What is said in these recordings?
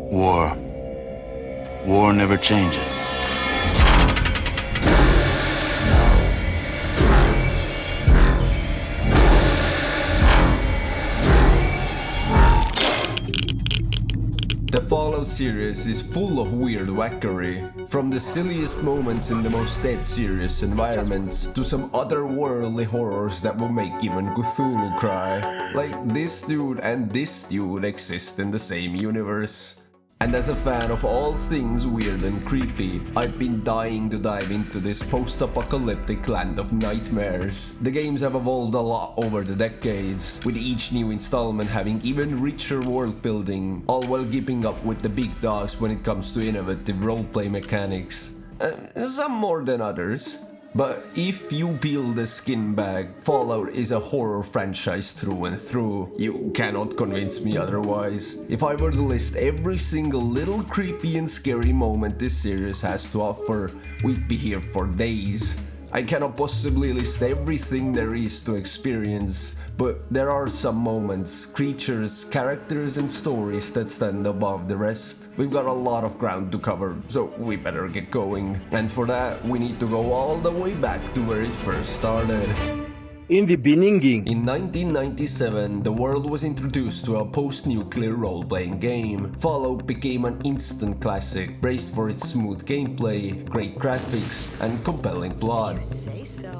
War. War never changes. The Fallout series is full of weird wackery, from the silliest moments in the most dead serious environments to some otherworldly horrors that will make even Cthulhu cry. Like this dude and this dude exist in the same universe. And as a fan of all things weird and creepy, I've been dying to dive into this post-apocalyptic land of nightmares. The games have evolved a lot over the decades, with each new installment having even richer world building, all while keeping up with the big dogs when it comes to innovative roleplay mechanics. Some more than others. But if you peel the skin back, Fallout is a horror franchise through and through. You cannot convince me otherwise. If I were to list every single little creepy and scary moment this series has to offer, we'd be here for days. I cannot possibly list everything there is to experience, but there are some moments, creatures, characters and stories that stand above the rest. We've got a lot of ground to cover, so we better get going. And for that, we need to go all the way back to where it first started. In the beginning. In 1997, the world was introduced to a post-nuclear role-playing game. Fallout became an instant classic, praised for its smooth gameplay, great graphics, and compelling plot.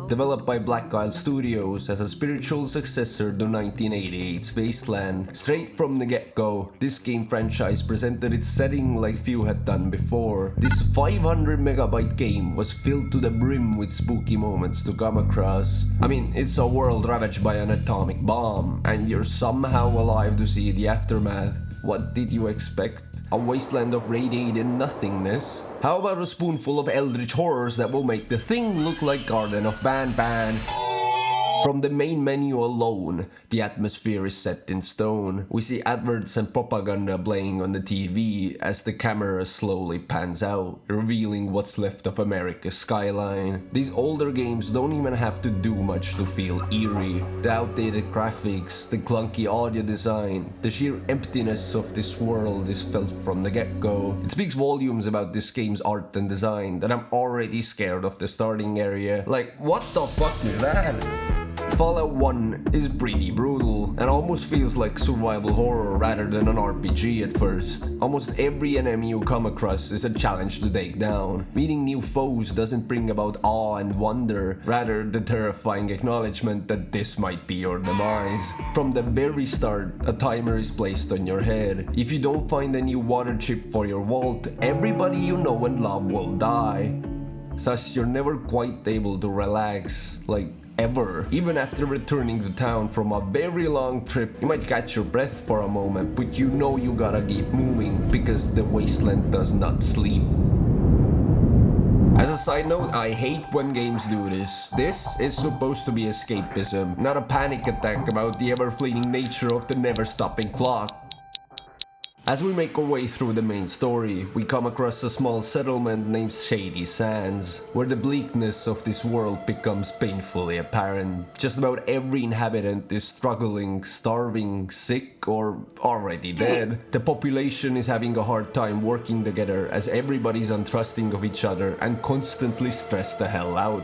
Developed by Black Isle Studios as a spiritual successor to 1988's Wasteland, straight from the get-go, this game franchise presented its setting like few had done before. This 500 megabyte game was filled to the brim with spooky moments to come across. I mean, it's a world ravaged by an atomic bomb, and you're somehow alive to see the aftermath. What did you expect? A wasteland of radiated nothingness? How about a spoonful of eldritch horrors that will make the thing look like Garden of Banban? From the main menu alone, the atmosphere is set in stone. We see adverts and propaganda playing on the TV as the camera slowly pans out, revealing what's left of America's skyline. These older games don't even have to do much to feel eerie. The outdated graphics, the clunky audio design, the sheer emptiness of this world is felt from the get-go. It speaks volumes about this game's art and design that I'm already scared of the starting area. Like, what the fuck is that? Fallout 1 is pretty brutal and almost feels like survival horror rather than an RPG at first. Almost every enemy you come across is a challenge to take down. Meeting new foes doesn't bring about awe and wonder, rather the terrifying acknowledgement that this might be your demise. From the very start, a timer is placed on your head. If you don't find a new water chip for your vault, everybody you know and love will die. Thus, you're never quite able to relax, like ever. Even after returning to town from a very long trip, you might catch your breath for a moment, but you know you gotta keep moving because the wasteland does not sleep. As a side note, I hate when games do this. This is supposed to be escapism, not a panic attack about the ever-fleeting nature of the never-stopping clock. As we make our way through the main story, we come across a small settlement named Shady Sands, where the bleakness of this world becomes painfully apparent. Just about every inhabitant is struggling, starving, sick, or already dead. The population is having a hard time working together as everybody's untrusting of each other and constantly stressed the hell out.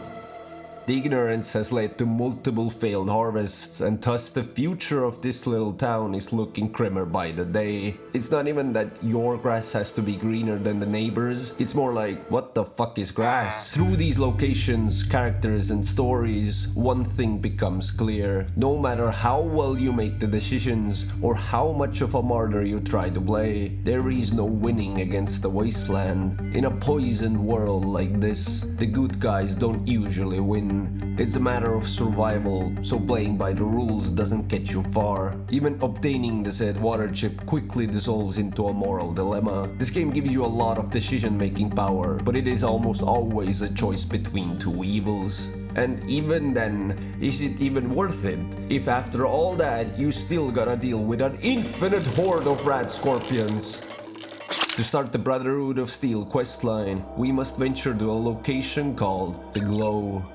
The ignorance has led to multiple failed harvests, and thus the future of this little town is looking grimmer by the day. It's not even that your grass has to be greener than the neighbors, it's more like, what the fuck is grass? Through these locations, characters and stories, one thing becomes clear. No matter how well you make the decisions, or how much of a martyr you try to play, there is no winning against the wasteland. In a poisoned world like this, the good guys don't usually win. It's a matter of survival, so playing by the rules doesn't get you far. Even obtaining the said water chip quickly dissolves into a moral dilemma. This game gives you a lot of decision-making power, but it is almost always a choice between two evils. And even then, is it even worth it? If after all that, you still gotta deal with an infinite horde of rat scorpions. To start the Brotherhood of Steel questline, we must venture to a location called The Glow.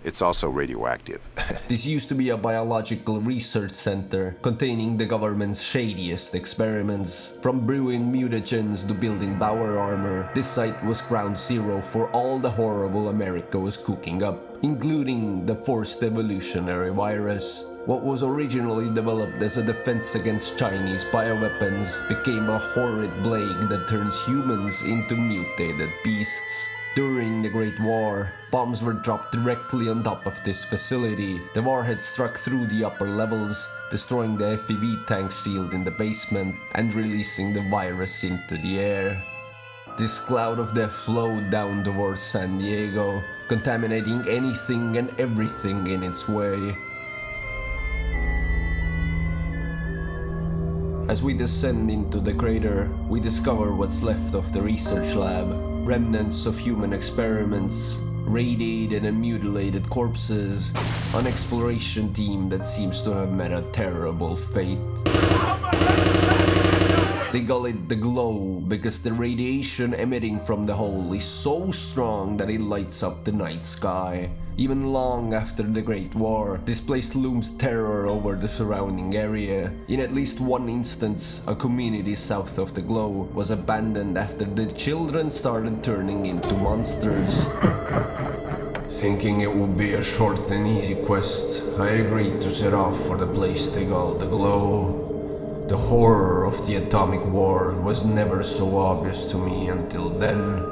It's also radioactive. This used to be a biological research center containing the government's shadiest experiments. From brewing mutagens to building power armor, this site was ground zero for all the horrible America was cooking up, including the forced evolutionary virus. What was originally developed as a defense against Chinese bioweapons became a horrid plague that turns humans into mutated beasts. During the Great War, bombs were dropped directly on top of this facility. The warhead struck through the upper levels, destroying the FPV tanks sealed in the basement and releasing the virus into the air. This cloud of death flowed down towards San Diego, contaminating anything and everything in its way. As we descend into the crater, we discover what's left of the research lab. Remnants of human experiments, radiated and mutilated corpses, an exploration team that seems to have met a terrible fate. They call it the glow because the radiation emitting from the hole is so strong that it lights up the night sky. Even long after the Great War, this place looms terror over the surrounding area. In at least one instance, a community south of the glow was abandoned after the children started turning into monsters. Thinking it would be a short and easy quest, I agreed to set off for the place they call the glow. The horror of the atomic war was never so obvious to me until then.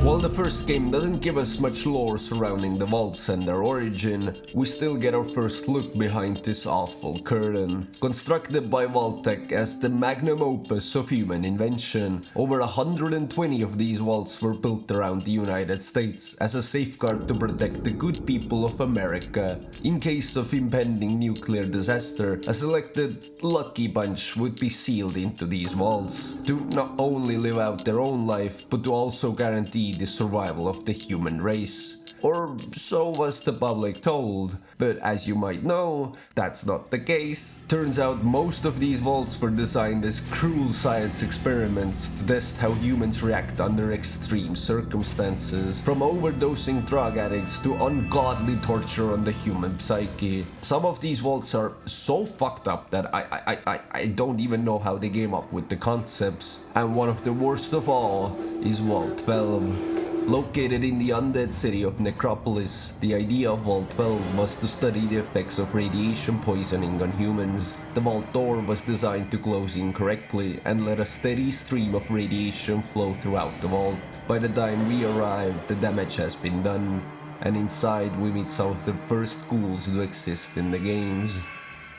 While the first game doesn't give us much lore surrounding the vaults and their origin, we still get our first look behind this awful curtain. Constructed by Vault-Tec as the magnum opus of human invention, over 120 of these vaults were built around the United States as a safeguard to protect the good people of America. In case of impending nuclear disaster, a selected lucky bunch would be sealed into these vaults to not only live out their own life, but to also guarantee the survival of the human race. Or so was the public told, but as you might know, that's not the case. Turns out most of these vaults were designed as cruel science experiments to test how humans react under extreme circumstances, from overdosing drug addicts to ungodly torture on the human psyche. Some of these vaults are so fucked up that I don't even know how they came up with the concepts. And one of the worst of all is Vault 12. Located in the undead city of Necropolis, the idea of Vault 12 was to study the effects of radiation poisoning on humans. The vault door was designed to close incorrectly and let a steady stream of radiation flow throughout the vault. By the time we arrived, the damage has been done, and inside we meet some of the first ghouls to exist in the games.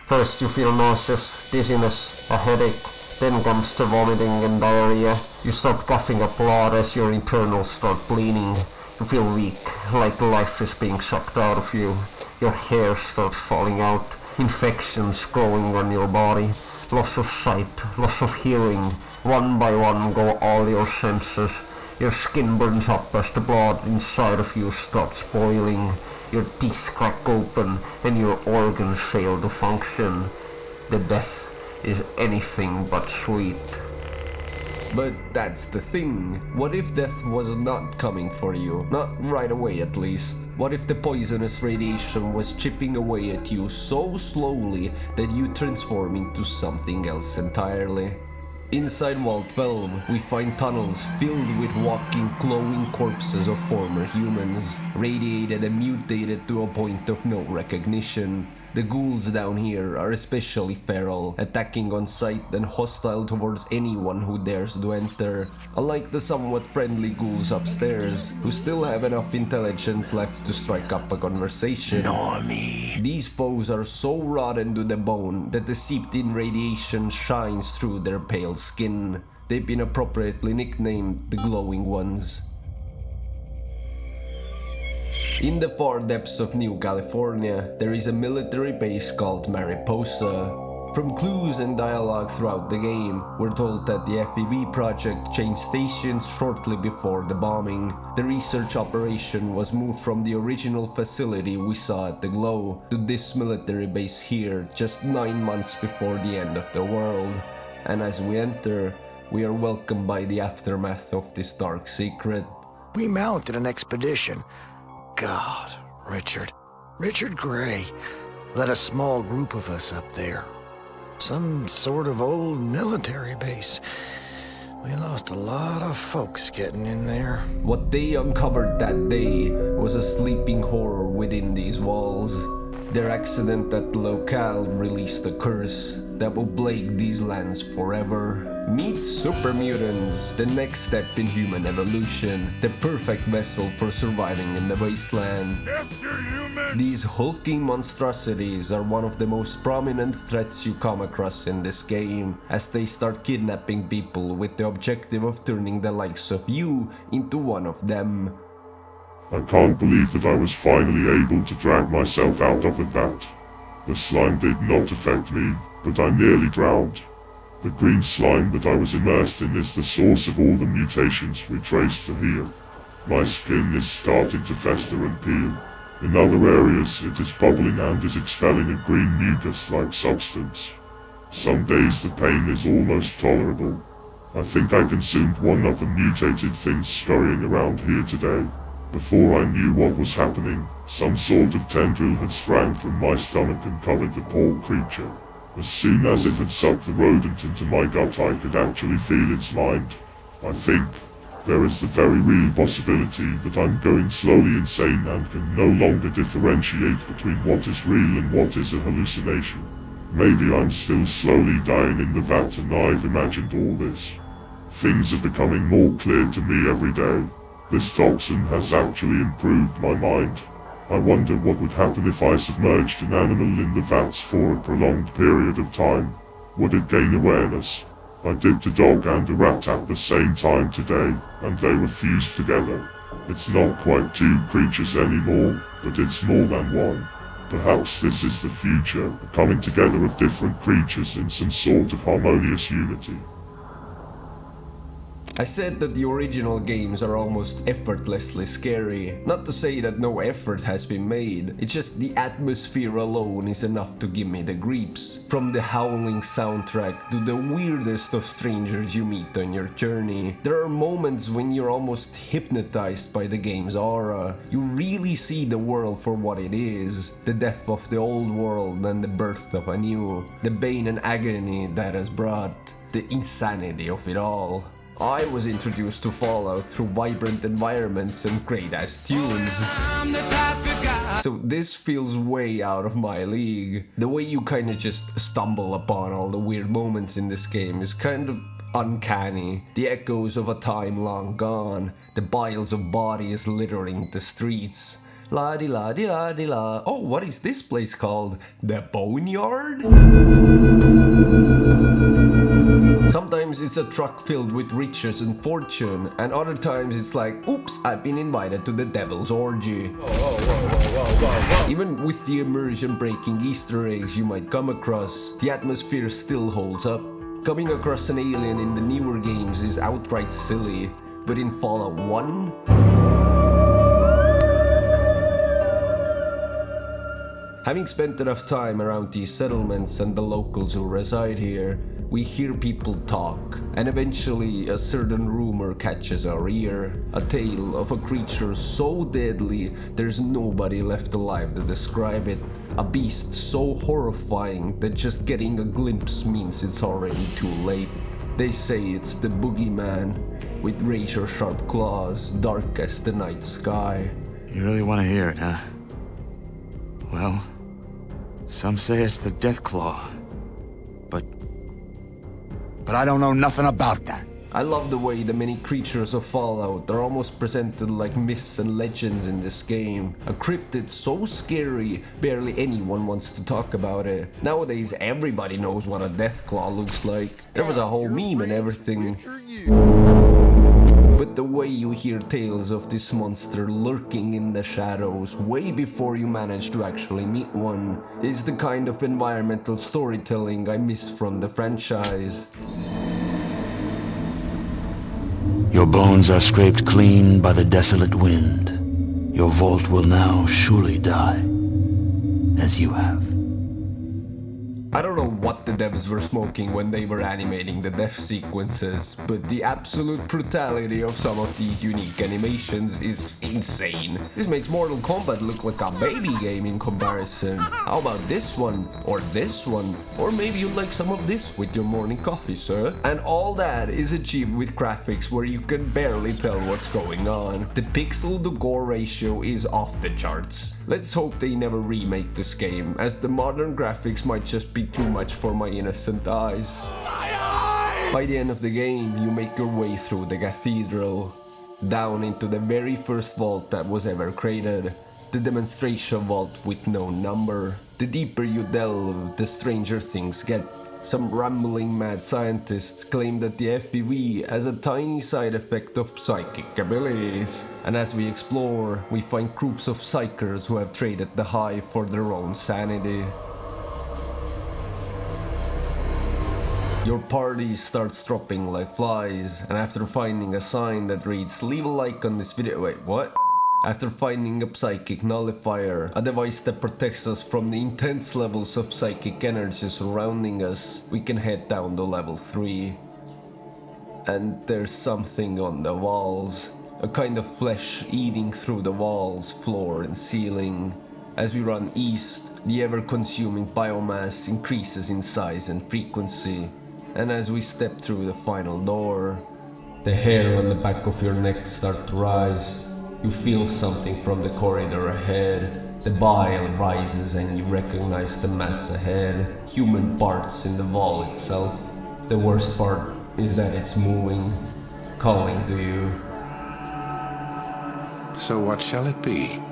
First you feel nauseous, dizziness, a headache. Then comes the vomiting and diarrhea. You start coughing up blood as your internals start bleeding. You feel weak, like life is being sucked out of you. Your hair starts falling out. Infections growing on your body. Loss of sight, loss of hearing. One by one go all your senses. Your skin burns up as the blood inside of you starts boiling. Your teeth crack open and your organs fail to function. The death is anything but sweet. But that's the thing. What if death was not coming for you? Not right away at least. What if the poisonous radiation was chipping away at you so slowly that you transform into something else entirely? Inside Vault 12, we find tunnels filled with walking, glowing corpses of former humans, radiated and mutated to a point of no recognition. The ghouls down here are especially feral, attacking on sight and hostile towards anyone who dares to enter, unlike the somewhat friendly ghouls upstairs, who still have enough intelligence left to strike up a conversation. Normie. These foes are so rotten to the bone that the seeped-in radiation shines through their pale skin. They've been appropriately nicknamed the Glowing Ones. In the far depths of New California, there is a military base called Mariposa. From clues and dialogue throughout the game, we're told that the FEB project changed stations shortly before the bombing. The research operation was moved from the original facility we saw at the Glow to this military base here just 9 months before the end of the world. And as we enter, we are welcomed by the aftermath of this dark secret. We mounted an expedition. God, Richard. Richard Gray led a small group of us up there. Some sort of old military base. We lost a lot of folks getting in there. What they uncovered that day was a sleeping horror within these walls. Their accident at the locale released a curse that will plague these lands forever. Meet super mutants, the next step in human evolution, the perfect vessel for surviving in the wasteland. These hulking monstrosities are one of the most prominent threats you come across in this game, as they start kidnapping people with the objective of turning the likes of you into one of them. I can't believe that I was finally able to drag myself out of the vat. The slime did not affect me, but I nearly drowned. The green slime that I was immersed in is the source of all the mutations we traced to here. My skin is starting to fester and peel. In other areas it is bubbling and is expelling a green mucus-like substance. Some days the pain is almost tolerable. I think I consumed one of the mutated things scurrying around here today. Before I knew what was happening, some sort of tendril had sprang from my stomach and covered the poor creature. As soon as it had sucked the rodent into my gut, I could actually feel its mind. I think there is the very real possibility that I'm going slowly insane and can no longer differentiate between what is real and what is a hallucination. Maybe I'm still slowly dying in the vat and I've imagined all this. Things are becoming more clear to me every day. This toxin has actually improved my mind. I wonder what would happen if I submerged an animal in the vats for a prolonged period of time. Would it gain awareness? I dipped a dog and a rat at the same time today, and they were fused together. It's not quite two creatures anymore, but it's more than one. Perhaps this is the future, a coming together of different creatures in some sort of harmonious unity. I said that the original games are almost effortlessly scary. Not to say that no effort has been made, it's just the atmosphere alone is enough to give me the creeps. From the howling soundtrack to the weirdest of strangers you meet on your journey. There are moments when you're almost hypnotized by the game's aura. You really see the world for what it is. The death of the old world and the birth of a new. The pain and agony that has brought. The insanity of it all. I was introduced to Fallout through vibrant environments and great-ass tunes. So this feels way out of my league. The way you kinda just stumble upon all the weird moments in this game is kind of uncanny. The echoes of a time long gone. The piles of bodies littering the streets. La-di-la-di-la-di-la. Oh, what is this place called? The Boneyard? Sometimes it's a truck filled with riches and fortune, and other times it's like, oops, I've been invited to the devil's orgy. Even with the immersion-breaking Easter eggs you might come across, the atmosphere still holds up. Coming across an alien in the newer games is outright silly, but in Fallout 1... Having spent enough time around these settlements and the locals who reside here, we hear people talk, and eventually a certain rumor catches our ear. A tale of a creature so deadly there's nobody left alive to describe it. A beast so horrifying that just getting a glimpse means it's already too late. They say it's the boogeyman, with razor-sharp claws, dark as the night sky. You really want to hear it, huh? Well, some say it's the Death Claw, but I don't know nothing about that. I love the way the many creatures of Fallout are almost presented like myths and legends in this game. A cryptid so scary, barely anyone wants to talk about it. Nowadays everybody knows what a Deathclaw looks like. There was a whole meme and everything. But the way you hear tales of this monster lurking in the shadows way before you manage to actually meet one is the kind of environmental storytelling I miss from the franchise. Your bones are scraped clean by the desolate wind. Your vault will now surely die, as you have. I don't know what the devs were smoking when they were animating the death sequences, but the absolute brutality of some of these unique animations is insane. This makes Mortal Kombat look like a baby game in comparison. How about this one? Or this one? Or maybe you like some of this with your morning coffee, sir? And all that is achieved with graphics where you can barely tell what's going on. The pixel to gore ratio is off the charts. Let's hope they never remake this game, as the modern graphics might just be too much for my innocent eyes. By the end of the game, you make your way through the cathedral, down into the very first vault that was ever created, the demonstration vault with no number. The deeper you delve, the stranger things get. Some rambling mad scientists claim that the FPV has a tiny side effect of psychic abilities, and as we explore, we find groups of psychers who have traded the high for their own sanity. Your party starts dropping like flies, and after finding a sign that reads "Leave a like on this video." Wait, what? After finding a psychic nullifier, a device that protects us from the intense levels of psychic energy surrounding us, we can head down to level 3. And there's something on the walls, a kind of flesh eating through the walls, floor and ceiling. As we run east, the ever-consuming biomass increases in size and frequency, and as we step through the final door, the hair on the back of your neck starts to rise. You feel something from the corridor ahead. The bile rises and you recognize the mass ahead. Human parts in the wall itself. The worst part is that it's moving, calling to you. So what shall it be?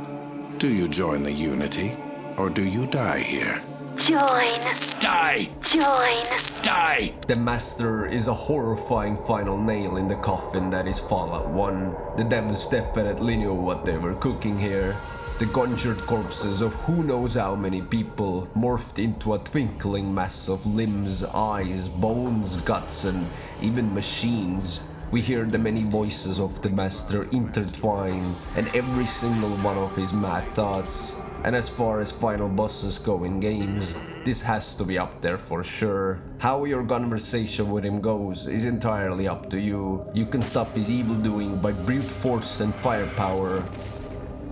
Do you join the Unity, or do you die here? Join. Die! Join. Die! The Master is a horrifying final nail in the coffin that is Fallout 1. The devs definitely knew what they were cooking here. The conjured corpses of who knows how many people morphed into a twinkling mass of limbs, eyes, bones, guts, and even machines. We hear the many voices of the Master intertwine, and every single one of his mad thoughts. And as far as final bosses go in games, this has to be up there for sure. How your conversation with him goes is entirely up to you. You can stop his evil doing by brute force and firepower,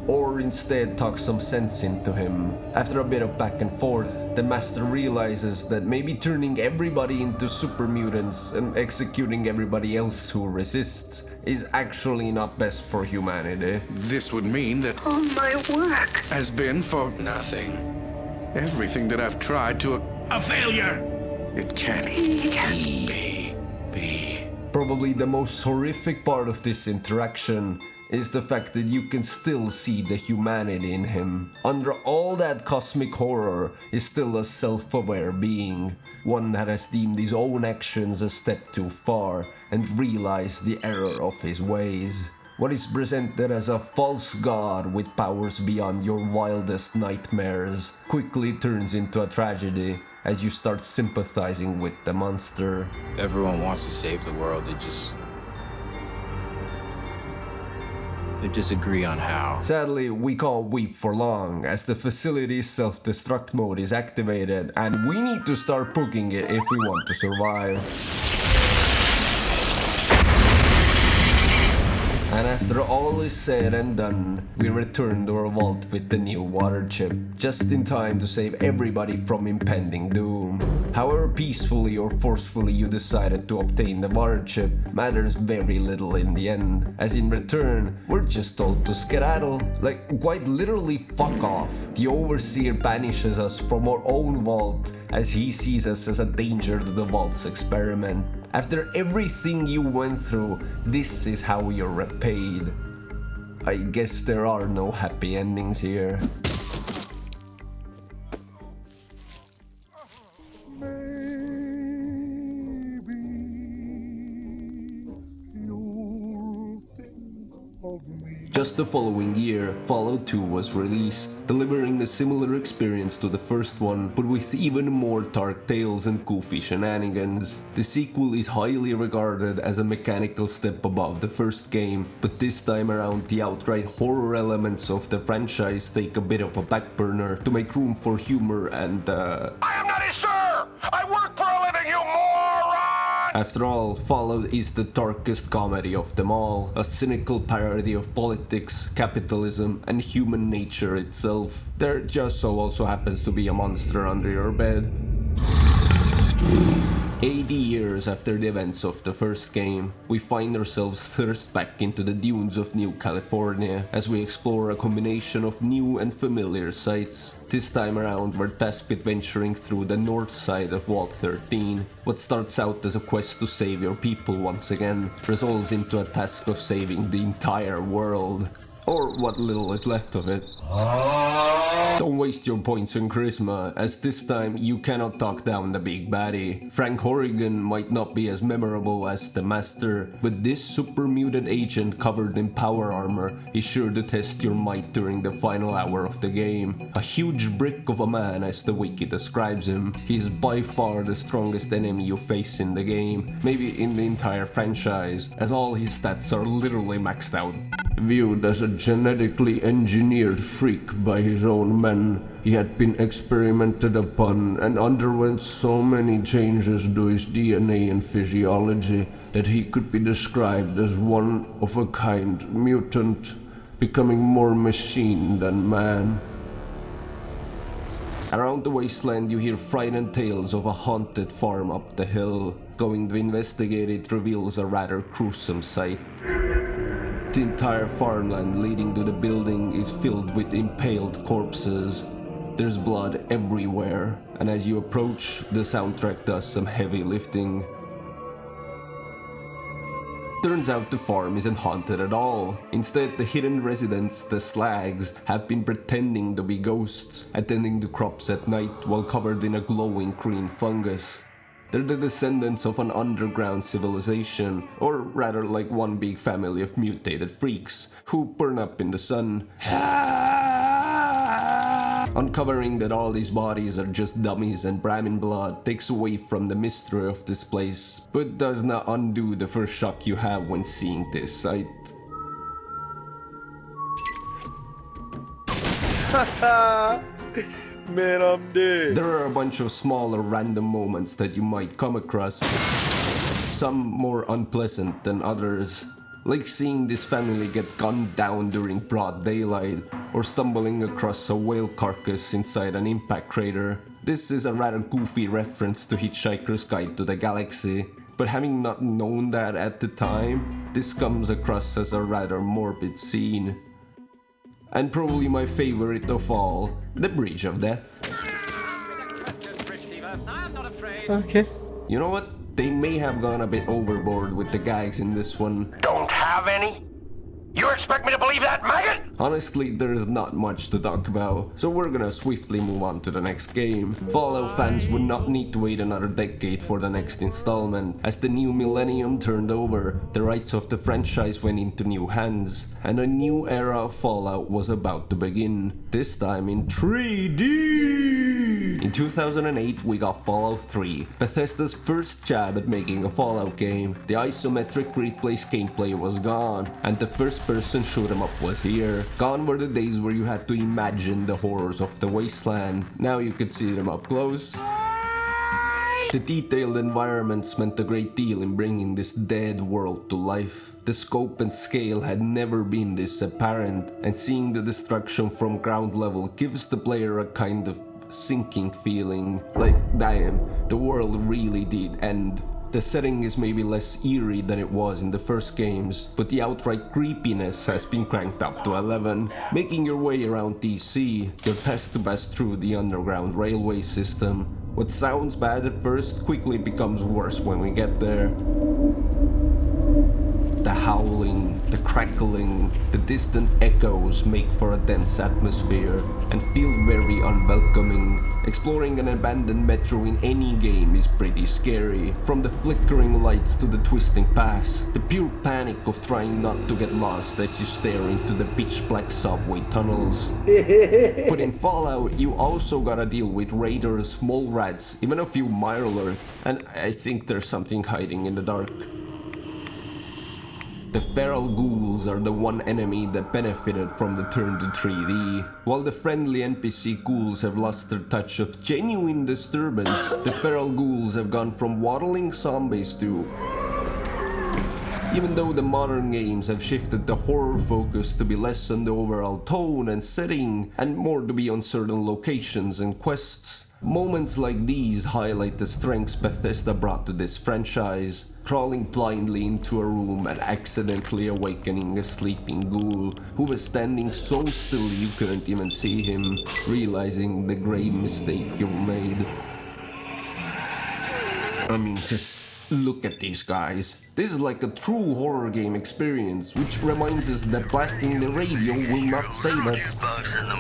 or instead talk some sense into him. After a bit of back and forth, the Master realizes that maybe turning everybody into super mutants and executing everybody else who resists is actually not best for humanity. This would mean that All my work. has been for nothing. Everything that I've tried to a failure. It can't be. Probably the most horrific part of this interaction is the fact that you can still see the humanity in him. Under all that cosmic horror is still a self-aware being, one that has deemed his own actions a step too far and realized the error of his ways. What is presented as a false god with powers beyond your wildest nightmares quickly turns into a tragedy as you start sympathizing with the monster. Everyone wants to save the world, they disagree on how. Sadly, we can't weep for long, as the facility's self-destruct mode is activated, and we need to start poking it if we want to survive. And after all is said and done, we return to our vault with the new water chip, just in time to save everybody from impending doom. However peacefully or forcefully you decided to obtain the water chip matters very little in the end, as in return, we're just told to skedaddle, like quite literally fuck off. The Overseer banishes us from our own vault, as he sees us as a danger to the vault's experiment. After everything you went through, this is how you're repaid. I guess there are no happy endings here. Just the following year, Fallout 2 was released, delivering a similar experience to the first one, but with even more dark tales and goofy shenanigans. The sequel is highly regarded as a mechanical step above the first game, but this time around the outright horror elements of the franchise take a bit of a back burner to make room for humor and I am not his sir! After all, Fallout is the darkest comedy of them all, a cynical parody of politics, capitalism, and human nature itself. There just so also happens to be a monster under your bed. 80 years after the events of the first game, we find ourselves thrust back into the dunes of New California as we explore a combination of new and familiar sights. This time around, we're tasked with venturing through the north side of Vault-13. What starts out as a quest to save your people once again resolves into a task of saving the entire world. Or what little is left of it. Don't waste your points on charisma, as this time you cannot talk down the big baddie. Frank Horrigan might not be as memorable as the Master, but this super muted agent covered in power armor is sure to test your might during the final hour of the game. A huge brick of a man, as the wiki describes him, he is by far the strongest enemy you face in the game, maybe in the entire franchise, as all his stats are literally maxed out. Viewed as a genetically engineered freak by his own men, he had been experimented upon and underwent so many changes to his DNA and physiology that he could be described as one of a kind mutant, becoming more machine than man. Around the wasteland you hear frightened tales of a haunted farm up the hill. Going to investigate it reveals a rather gruesome sight. The entire farmland leading to the building is filled with impaled corpses. There's blood everywhere, and as you approach, the soundtrack does some heavy lifting. Turns out the farm isn't haunted at all. Instead, the hidden residents, the slags, have been pretending to be ghosts, attending to crops at night while covered in a glowing green fungus. They're the descendants of an underground civilization, or rather like one big family of mutated freaks, who burn up in the sun. Uncovering that all these bodies are just dummies and Brahmin blood takes away from the mystery of this place, but does not undo the first shock you have when seeing this sight. Man, I'm dead. There are a bunch of smaller random moments that you might come across, some more unpleasant than others, like seeing this family get gunned down during broad daylight, or stumbling across a whale carcass inside an impact crater. This is a rather goofy reference to Hitchhiker's Guide to the Galaxy, but having not known that at the time, this comes across as a rather morbid scene. And probably my favorite of all, the Bridge of Death. Okay. You know what? They may have gone a bit overboard with the gags in this one. Don't have any? You expect me to believe that, maggot? Honestly, there is not much to talk about, so we're gonna swiftly move on to the next game. Fallout fans would not need to wait another decade for the next installment. As the new millennium turned over, the rights of the franchise went into new hands, and a new era of Fallout was about to begin, this time in 3D! In 2008, we got Fallout 3, Bethesda's first jab at making a Fallout game. The isometric replays gameplay was gone, and the first-person shoot-'em-up was here. Gone were the days where you had to imagine the horrors of the wasteland. Now you could see them up close. The detailed environments meant a great deal in bringing this dead world to life. The scope and scale had never been this apparent, and seeing the destruction from ground level gives the player a kind of sinking feeling, like damn, the world really did end. The setting is maybe less eerie than it was in the first games, but the outright creepiness has been cranked up to 11. Making your way around DC, you're tasked to pass through the underground railway system. What sounds bad at first quickly becomes worse when we get there. The howling, the crackling, the distant echoes make for a dense atmosphere and feel very unwelcoming. Exploring an abandoned metro in any game is pretty scary, from the flickering lights to the twisting paths, the pure panic of trying not to get lost as you stare into the pitch-black subway tunnels. But in Fallout, you also gotta deal with raiders, mole rats, even a few mirelurk, and I think there's something hiding in the dark. The feral ghouls are the one enemy that benefited from the turn to 3D. While the friendly NPC ghouls have lost their touch of genuine disturbance, the feral ghouls have gone from waddling zombies to... Even though the modern games have shifted the horror focus to be less on the overall tone and setting, and more to be on certain locations and quests, moments like these highlight the strengths Bethesda brought to this franchise, crawling blindly into a room and accidentally awakening a sleeping ghoul who was standing so still you couldn't even see him, realizing the grave mistake you made. I mean, just look at these guys. This is like a true horror game experience, which reminds us that blasting the radio will not save us.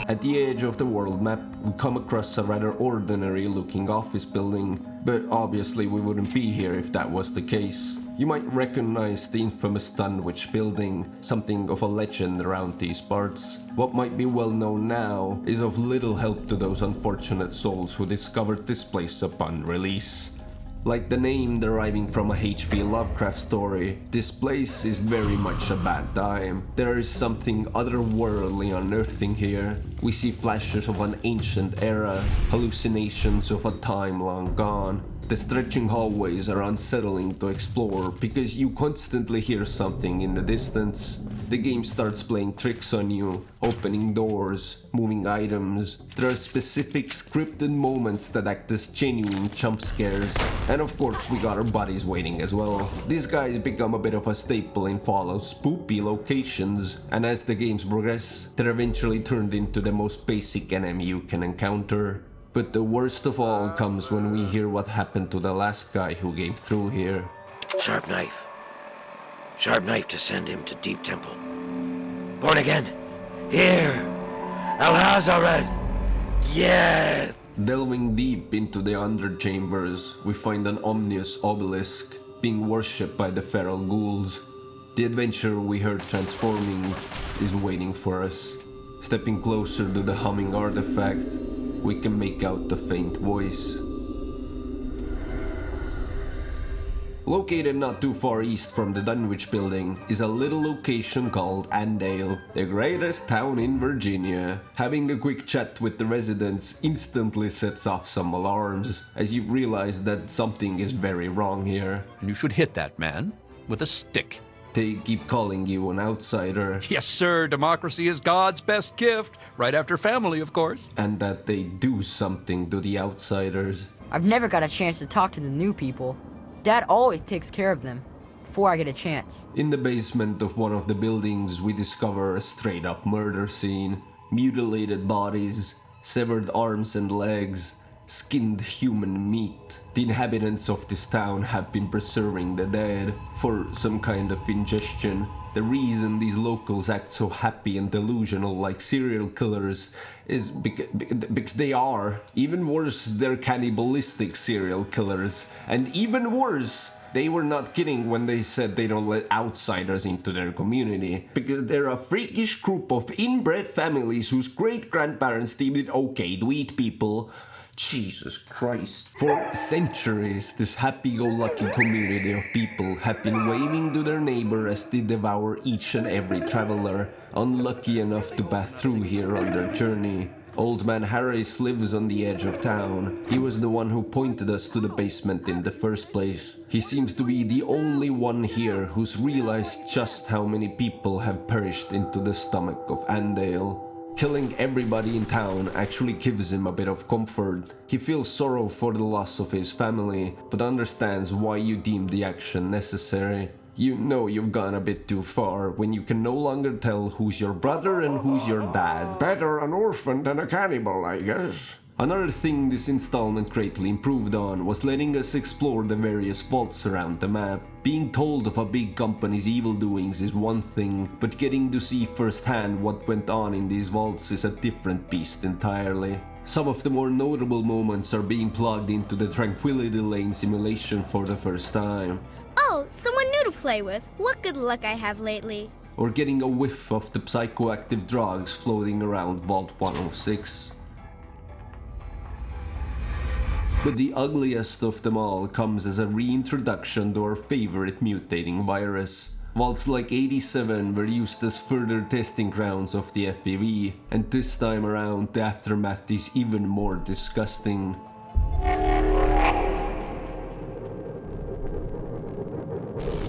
At the edge of the world map, we come across a rather ordinary looking office building, but obviously we wouldn't be here if that was the case. You might recognize the infamous Dunwich building, something of a legend around these parts. What might be well known now is of little help to those unfortunate souls who discovered this place upon release. Like the name deriving from a H.P. Lovecraft story, this place is very much a bad time. There is something otherworldly unearthing here. We see flashes of an ancient era, hallucinations of a time long gone. The stretching hallways are unsettling to explore because you constantly hear something in the distance. The game starts playing tricks on you, opening doors, moving items. There are specific scripted moments that act as genuine jump scares. And of course we got our buddies waiting as well. These guys become a bit of a staple in Fallout's spoopy locations, and as the games progress, they're eventually turned into the most basic enemy you can encounter. But the worst of all comes when we hear what happened to the last guy who came through here. Sharp knife. Sharp knife to send him to Deep Temple. Born again. Here. Alhazared. Yes. Delving deep into the underchambers, we find an ominous obelisk being worshipped by the feral ghouls. The adventure we heard transforming is waiting for us. Stepping closer to the humming artifact, we can make out the faint voice. Located not too far east from the Dunwich building is a little location called Andale, the greatest town in Virginia. Having a quick chat with the residents instantly sets off some alarms, as you realize that something is very wrong here. You should hit that man with a stick. They keep calling you an outsider. Yes, sir, democracy is God's best gift, right after family, of course. And that they do something to the outsiders. I've never got a chance to talk to the new people. Dad always takes care of them, before I get a chance. In the basement of one of the buildings, we discover a straight-up murder scene. Mutilated bodies, severed arms and legs, skinned human meat. The inhabitants of this town have been preserving the dead for some kind of ingestion. The reason these locals act so happy and delusional like serial killers is because they are. Even worse, they're cannibalistic serial killers. And even worse, they were not kidding when they said they don't let outsiders into their community, because they're a freakish group of inbred families whose great-grandparents deemed it okay to eat people. Jesus Christ. For centuries, this happy-go-lucky community of people have been waving to their neighbor as they devour each and every traveler unlucky enough to pass through here on their journey. Old Man Harris lives on the edge of town. He was the one who pointed us to the basement in the first place. He seems to be the only one here who's realized just how many people have perished into the stomach of Andale. Killing everybody in town actually gives him a bit of comfort. He feels sorrow for the loss of his family, but understands why you deem the action necessary. You know you've gone a bit too far when you can no longer tell who's your brother and who's your dad. Better an orphan than a cannibal, I guess. Another thing this installment greatly improved on was letting us explore the various vaults around the map. Being told of a big company's evil doings is one thing, but getting to see firsthand what went on in these vaults is a different beast entirely. Some of the more notable moments are being plugged into the Tranquility Lane simulation for the first time. Oh, someone new to play with. What good luck I have lately. Or getting a whiff of the psychoactive drugs floating around Vault 106. But the ugliest of them all comes as a reintroduction to our favorite mutating virus. Vaults like 87 were used as further testing grounds of the FPV, and this time around the aftermath is even more disgusting.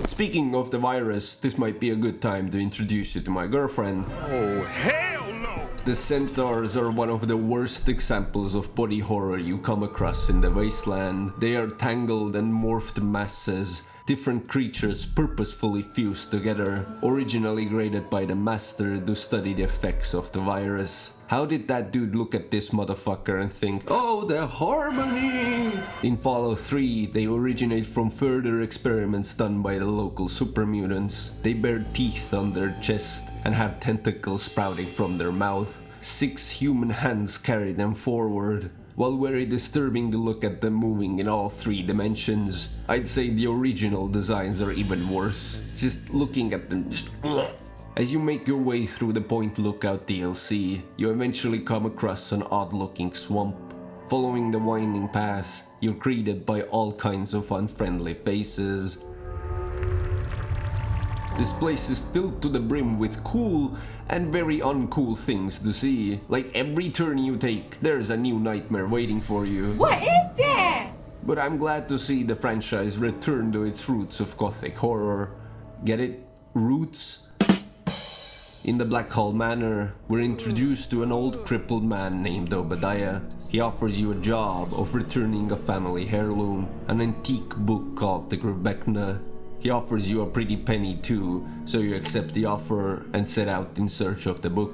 Speaking of the virus, this might be a good time to introduce you to my girlfriend. Oh, hell no! The centaurs are one of the worst examples of body horror you come across in the wasteland. They are tangled and morphed masses, different creatures purposefully fused together, originally created by the master to study the effects of the virus. How did that dude look at this motherfucker and think, oh, the harmony! In Fallout 3, they originate from further experiments done by the local supermutants. They bear teeth on their chest and have tentacles sprouting from their mouth. 6 human hands carry them forward. While very disturbing to look at them moving in all 3 dimensions, I'd say the original designs are even worse. Just looking at them. As you make your way through the Point Lookout DLC, you eventually come across an odd-looking swamp. Following the winding path, you're greeted by all kinds of unfriendly faces. This place is filled to the brim with cool and very uncool things to see. Like every turn you take, there's a new nightmare waiting for you. What is that? But I'm glad to see the franchise return to its roots of gothic horror. Get it? Roots? In the Black Hall Manor, we're introduced to an old crippled man named Obadiah. He offers you a job of returning a family heirloom, an antique book called the Grubekna. He offers you a pretty penny too, so you accept the offer and set out in search of the book.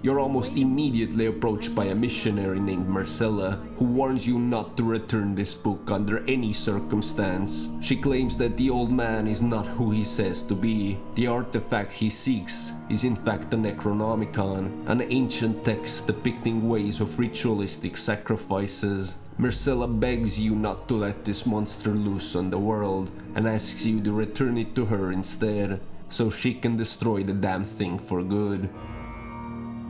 You're almost immediately approached by a missionary named Marcella, who warns you not to return this book under any circumstance. She claims that the old man is not who he says to be. The artifact he seeks is in fact a Necronomicon, an ancient text depicting ways of ritualistic sacrifices. Marcella begs you not to let this monster loose on the world and asks you to return it to her instead, so she can destroy the damn thing for good.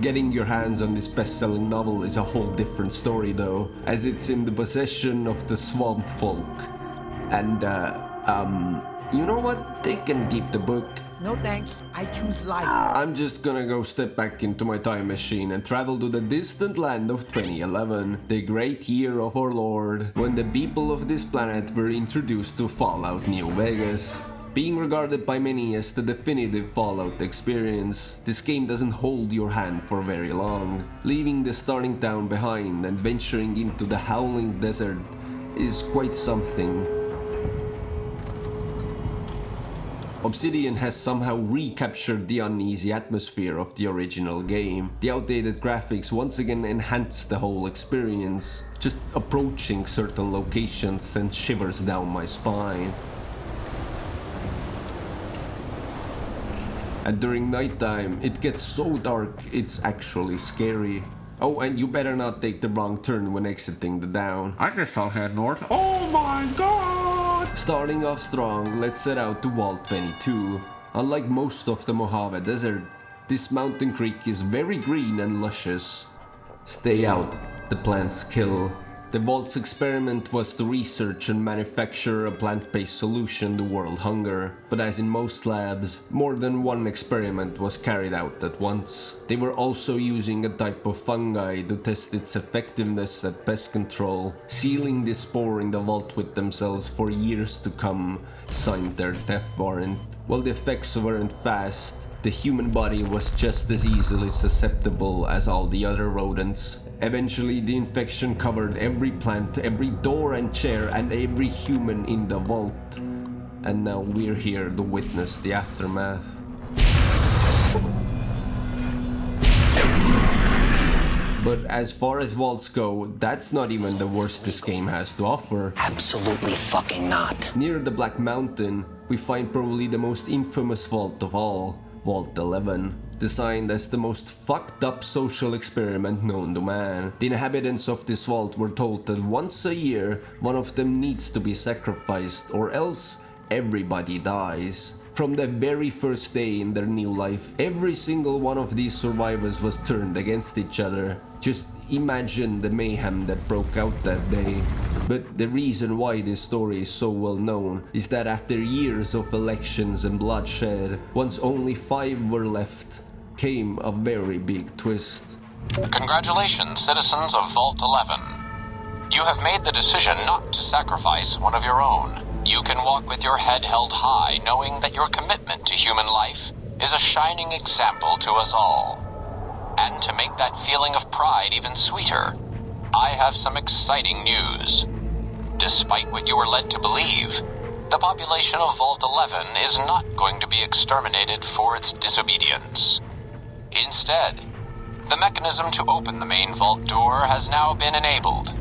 Getting your hands on this best-selling novel is a whole different story though, as it's in the possession of the swamp folk. And you know what? They can keep the book. No thanks, I choose life. I'm just gonna go step back into my time machine and travel to the distant land of 2011, the great year of our Lord, when the people of this planet were introduced to Fallout New Vegas. Being regarded by many as the definitive Fallout experience, this game doesn't hold your hand for very long. Leaving the starting town behind and venturing into the howling desert is quite something. Obsidian has somehow recaptured the uneasy atmosphere of the original game. The outdated graphics once again enhance the whole experience. Just approaching certain locations sends shivers down my spine. And during nighttime, it gets so dark, it's actually scary. Oh, and you better not take the wrong turn when exiting the down. I guess I'll head north. Oh my god! Starting off strong, let's set out to Vault 22. Unlike most of the Mojave Desert, this mountain creek is very green and luscious. Stay out, the plants kill. The Vault's experiment was to research and manufacture a plant-based solution to world hunger, but as in most labs, more than one experiment was carried out at once. They were also using a type of fungi to test its effectiveness at pest control, sealing this spore in the vault with themselves for years to come, signed their theft warrant. While the effects weren't fast, the human body was just as easily susceptible as all the other rodents. Eventually, the infection covered every plant, every door and chair, and every human in the vault. And now we're here to witness the aftermath. But as far as vaults go, that's not even the worst this game has to offer. Absolutely fucking not. Near the Black Mountain, we find probably the most infamous vault of all, Vault 11. Designed as the most fucked up social experiment known to man. The inhabitants of this vault were told that once a year, one of them needs to be sacrificed, or else everybody dies. From the very first day in their new life, every single one of these survivors was turned against each other. Just imagine the mayhem that broke out that day. But the reason why this story is so well known is that after years of elections and bloodshed, once only 5 were left, came a very big twist. Congratulations, citizens of Vault-11. You have made the decision not to sacrifice one of your own. You can walk with your head held high, knowing that your commitment to human life is a shining example to us all. And to make that feeling of pride even sweeter, I have some exciting news. Despite what you were led to believe, the population of Vault-11 is not going to be exterminated for its disobedience. Instead, the mechanism to open the main vault door has now been enabled,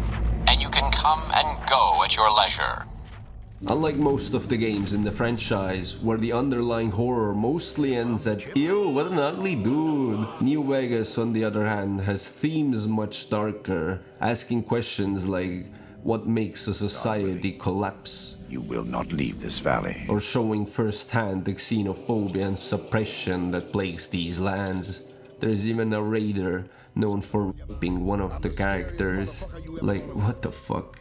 and you can come and go at your leisure. Unlike most of the games in the franchise, where the underlying horror mostly ends at "Ew, what an ugly dude," New Vegas, on the other hand, has themes much darker, asking questions like, what makes a society collapse? You will not leave this valley. Or showing firsthand the xenophobia and suppression that plagues these lands. There's even a raider known for raping one of the characters. Like, what the fuck?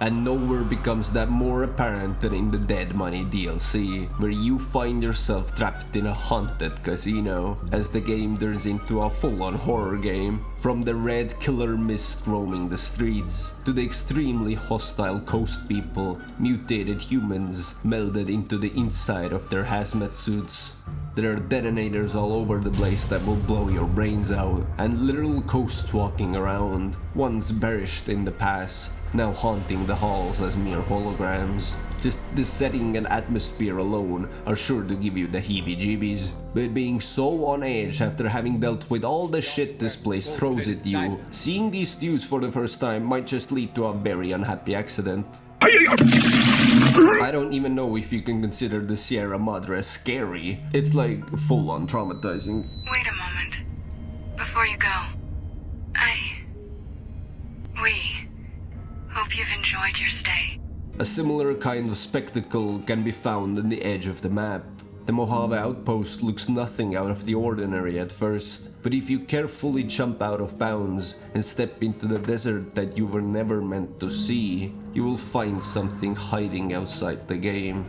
And nowhere becomes that more apparent than in the Dead Money DLC, where you find yourself trapped in a haunted casino, as the game turns into a full-on horror game. From the red killer mist roaming the streets, to the extremely hostile coast people, mutated humans melded into the inside of their hazmat suits. There are detonators all over the place that will blow your brains out, and literal ghosts walking around, once perished in the past, now haunting the halls as mere holograms. Just the setting and atmosphere alone are sure to give you the heebie-jeebies. But being so on edge after having dealt with all the shit this place throws at you, seeing these dudes for the first time might just lead to a very unhappy accident. I don't even know if you can consider the Sierra Madre scary. It's like full-on traumatizing. Wait a moment. Before you go, we hope you've enjoyed your stay. A similar kind of spectacle can be found on the edge of the map. The Mojave outpost looks nothing out of the ordinary at first, but if you carefully jump out of bounds and step into the desert that you were never meant to see, you will find something hiding outside the game.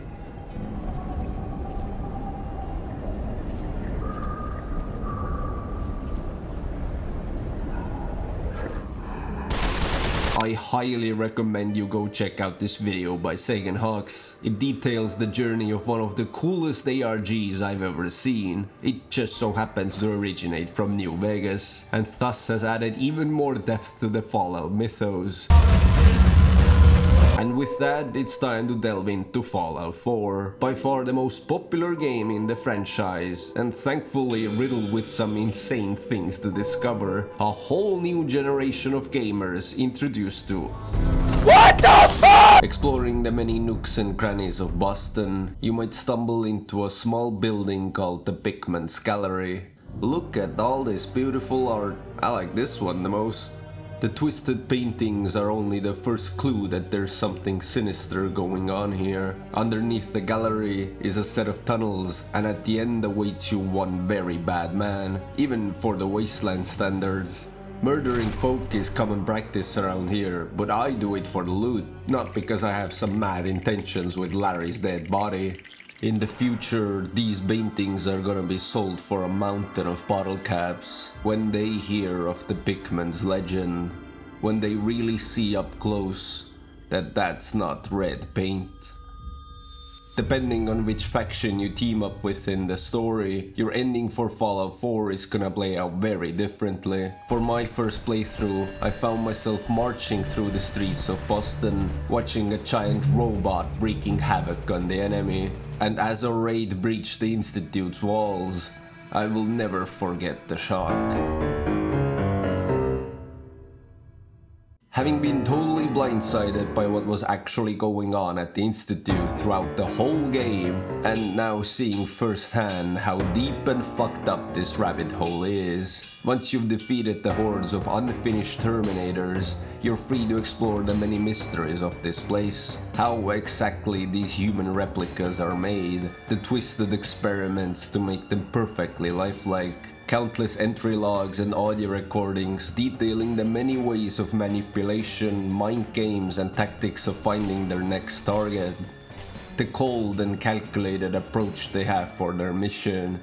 I highly recommend you go check out this video by Sagan Hawks. It details the journey of one of the coolest ARGs I've ever seen. It just so happens to originate from New Vegas, and thus has added even more depth to the Fallout mythos. And with that, it's time to delve into Fallout 4, by far the most popular game in the franchise, and thankfully riddled with some insane things to discover. A whole new generation of gamers introduced to... What the fuck?! Exploring the many nooks and crannies of Boston, you might stumble into a small building called the Pickman's Gallery. Look at all this beautiful art. I like this one the most. The twisted paintings are only the first clue that there's something sinister going on here. Underneath the gallery is a set of tunnels, and at the end awaits you one very bad man, even for the wasteland standards. Murdering folk is common practice around here, but I do it for the loot, not because I have some mad intentions with Larry's dead body. In the future, these paintings are gonna be sold for a mountain of bottle caps when they hear of the Pickman's legend, when they really see up close that that's not red paint. Depending on which faction you team up with in the story, your ending for Fallout 4 is gonna play out very differently. For my first playthrough, I found myself marching through the streets of Boston, watching a giant robot wreaking havoc on the enemy. And as a raid breached the Institute's walls, I will never forget the shock. Having been totally blindsided by what was actually going on at the Institute throughout the whole game, and now seeing firsthand how deep and fucked up this rabbit hole is. Once you've defeated the hordes of unfinished Terminators, you're free to explore the many mysteries of this place. How exactly these human replicas are made, the twisted experiments to make them perfectly lifelike, countless entry logs and audio recordings detailing the many ways of manipulation, mind games, and tactics of finding their next target. The cold and calculated approach they have for their mission.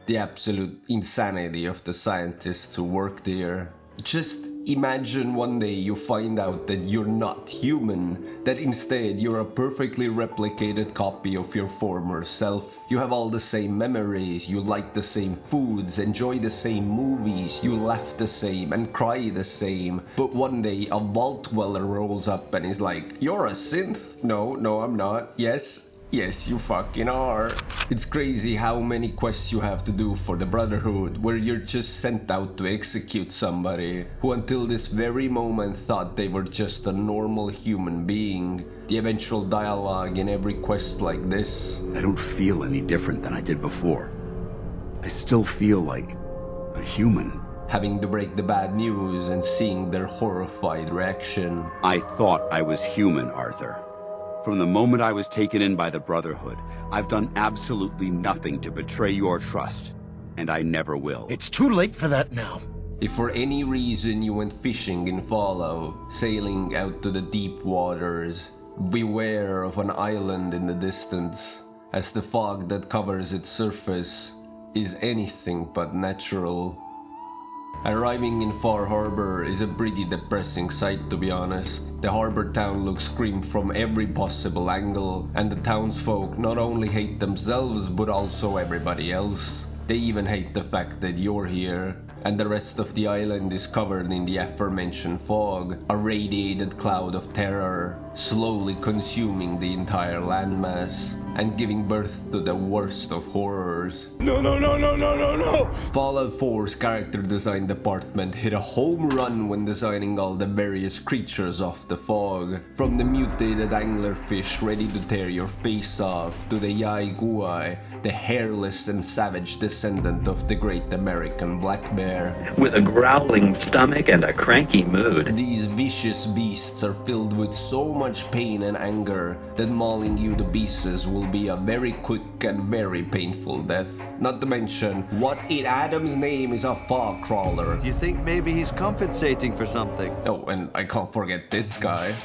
The absolute insanity of the scientists who worked here. Just imagine one day you find out that you're not human, that instead you're a perfectly replicated copy of your former self. You have all the same memories, you like the same foods, enjoy the same movies, you laugh the same and cry the same. But one day a vault dweller rolls up and is like, "You're a synth?" No, I'm not. Yes, you fucking are. It's crazy how many quests you have to do for the Brotherhood, where you're just sent out to execute somebody who until this very moment thought they were just a normal human being. The eventual dialogue in every quest like this. I don't feel any different than I did before. I still feel like a human. Having to break the bad news and seeing their horrified reaction. I thought I was human, Arthur. From the moment I was taken in by the Brotherhood, I've done absolutely nothing to betray your trust, and I never will. It's too late for that now. If for any reason you went fishing in Fallout, sailing out to the deep waters, beware of an island in the distance, as the fog that covers its surface is anything but natural. Arriving in Far Harbor is a pretty depressing sight, to be honest. The harbor town looks grim from every possible angle, and the townsfolk not only hate themselves but also everybody else. They even hate the fact that you're here. And the rest of the island is covered in the aforementioned fog, a radiated cloud of terror, slowly consuming the entire landmass and giving birth to the worst of horrors. No! Fallout 4's character design department hit a home run when designing all the various creatures of the fog, from the mutated anglerfish ready to tear your face off, to the Yai Guai, the hairless and savage descendant of the great American black bear. With a growling stomach and a cranky mood. These vicious beasts are filled with so much pain and anger that mauling you to pieces will be a very quick and very painful death. Not to mention, what in Adam's name is a fog crawler? Do you think maybe he's compensating for something? Oh, and I can't forget this guy.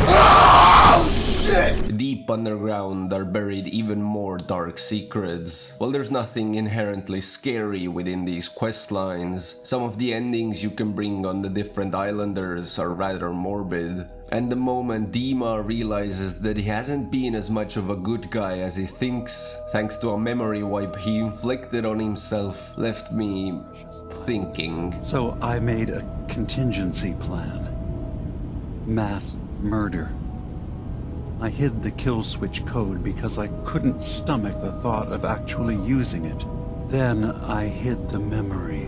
Oh, shit! Deep underground are buried even more dark secrets. While there's nothing inherently scary within these quest lines, some of the endings you can bring on the different islanders are rather morbid. And the moment Dima realizes that he hasn't been as much of a good guy as he thinks, thanks to a memory wipe he inflicted on himself, left me thinking. So I made a contingency plan. Mass murder. I hid the kill switch code because I couldn't stomach the thought of actually using it. Then I hid the memory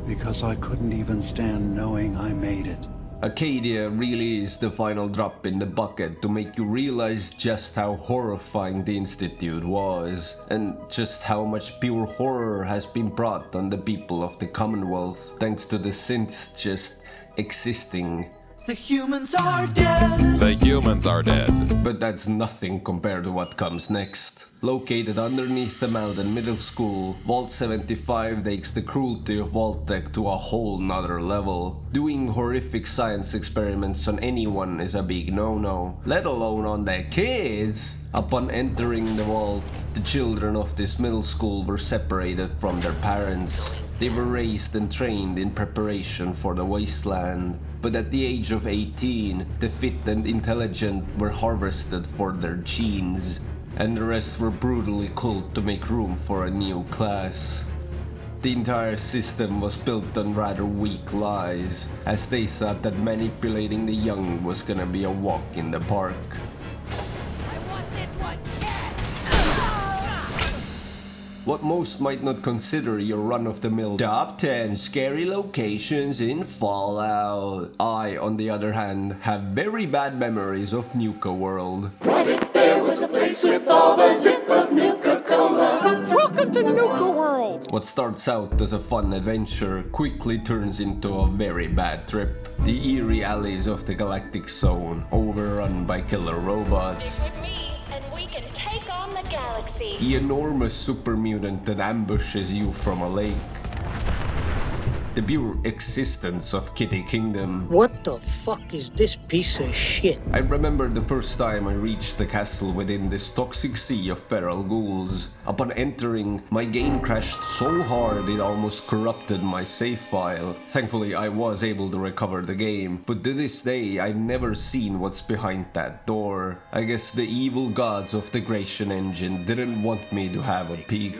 because I couldn't even stand knowing I made it. Acadia really is the final drop in the bucket to make you realize just how horrifying the Institute was, and just how much pure horror has been brought on the people of the Commonwealth thanks to the synths just existing. The humans are dead. The humans are dead. But that's nothing compared to what comes next. Located underneath the Malden Middle School, Vault 75 takes the cruelty of Vault-Tec to a whole nother level. Doing horrific science experiments on anyone is a big no-no, let alone on their kids. Upon entering the vault, the children of this middle school were separated from their parents. They were raised and trained in preparation for the wasteland. But at the age of 18, the fit and intelligent were harvested for their genes, and the rest were brutally culled to make room for a new class. The entire system was built on rather weak lies, as they thought that manipulating the young was gonna be a walk in the park. What most might not consider your run-of-the-mill top 10 scary locations in Fallout. I, on the other hand, have very bad memories of Nuka World. What if there was a place with all the zip of Nuka-Cola? Welcome to Nuka World! What starts out as a fun adventure quickly turns into a very bad trip. The eerie alleys of the Galactic Zone, overrun by killer robots. Stick with me, and we can take on the galaxy. The enormous super mutant that ambushes you from a lake. The pure existence of Kitty Kingdom. What the fuck is this piece of shit? I remember the first time I reached the castle within this toxic sea of feral ghouls. Upon entering, my game crashed so hard it almost corrupted my save file. Thankfully, I was able to recover the game, but to this day, I've never seen what's behind that door. I guess the evil gods of the Gratian engine didn't want me to have a peek.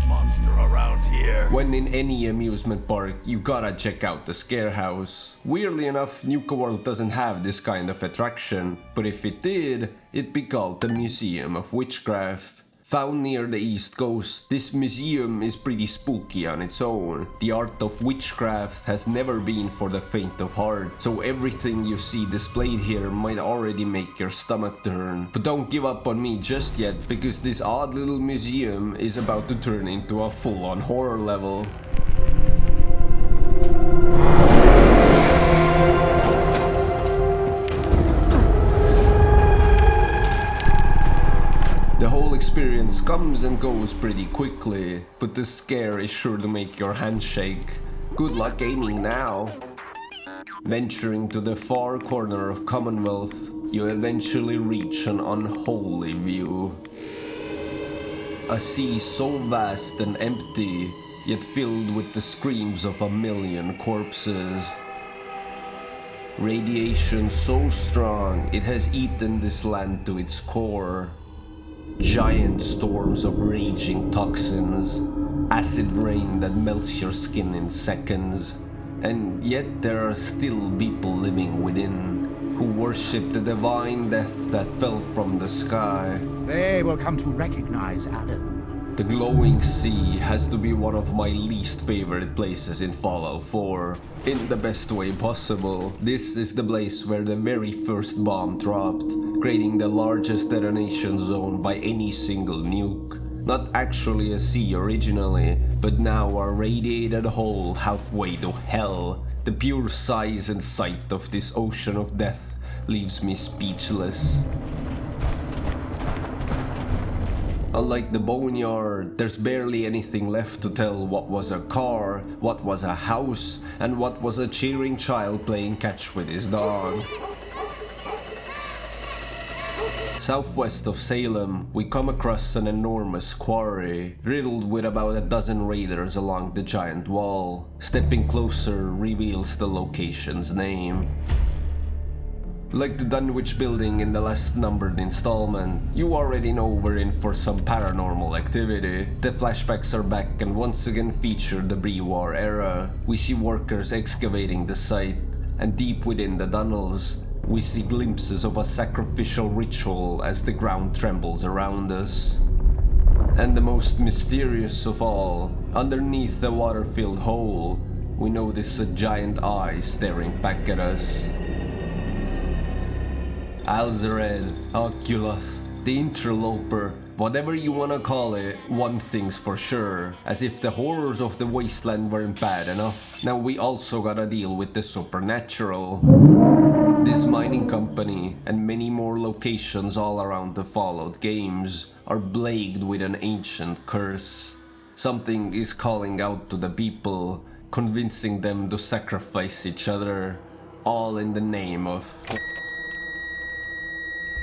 Monster around here. When in any amusement park, you gotta check out the scare house. Weirdly enough, Nuka World doesn't have this kind of attraction, but if it did, it'd be called the Museum of Witchcraft. Found near the East Coast, this museum is pretty spooky on its own. The art of witchcraft has never been for the faint of heart, so everything you see displayed here might already make your stomach turn. But don't give up on me just yet, because this odd little museum is about to turn into a full-on horror level. The whole experience comes and goes pretty quickly, but the scare is sure to make your hand shake. Good luck aiming now. Venturing to the far corner of Commonwealth, you eventually reach an unholy view. A sea so vast and empty, yet filled with the screams of 1,000,000 corpses. Radiation so strong, it has eaten this land to its core. Giant storms of raging toxins, acid rain that melts your skin in seconds. And yet there are still people living within, who worship the divine death that fell from the sky. They will come to recognize Adam. The glowing sea has to be one of my least favorite places in Fallout 4. In the best way possible, this is the place where the very first bomb dropped, creating the largest detonation zone by any single nuke. Not actually a sea originally, but now a radiated hole halfway to hell. The pure size and sight of this ocean of death leaves me speechless. Unlike the boneyard, there's barely anything left to tell what was a car, what was a house, and what was a cheering child playing catch with his dog. Southwest of Salem, we come across an enormous quarry, riddled with about a dozen raiders along the giant wall. Stepping closer reveals the location's name. Like the Dunwich building in the last numbered installment, you already know we're in for some paranormal activity. The flashbacks are back and once again feature the pre-war era. We see workers excavating the site, and deep within the tunnels, we see glimpses of a sacrificial ritual as the ground trembles around us. And the most mysterious of all, underneath the water-filled hole, we notice a giant eye staring back at us. Alzared, Oculath, the Interloper, whatever you wanna call it, one thing's for sure. As if the horrors of the wasteland weren't bad enough, now we also gotta deal with the supernatural. This mining company, and many more locations all around the Fallout games, are plagued with an ancient curse. Something is calling out to the people, convincing them to sacrifice each other, all in the name of...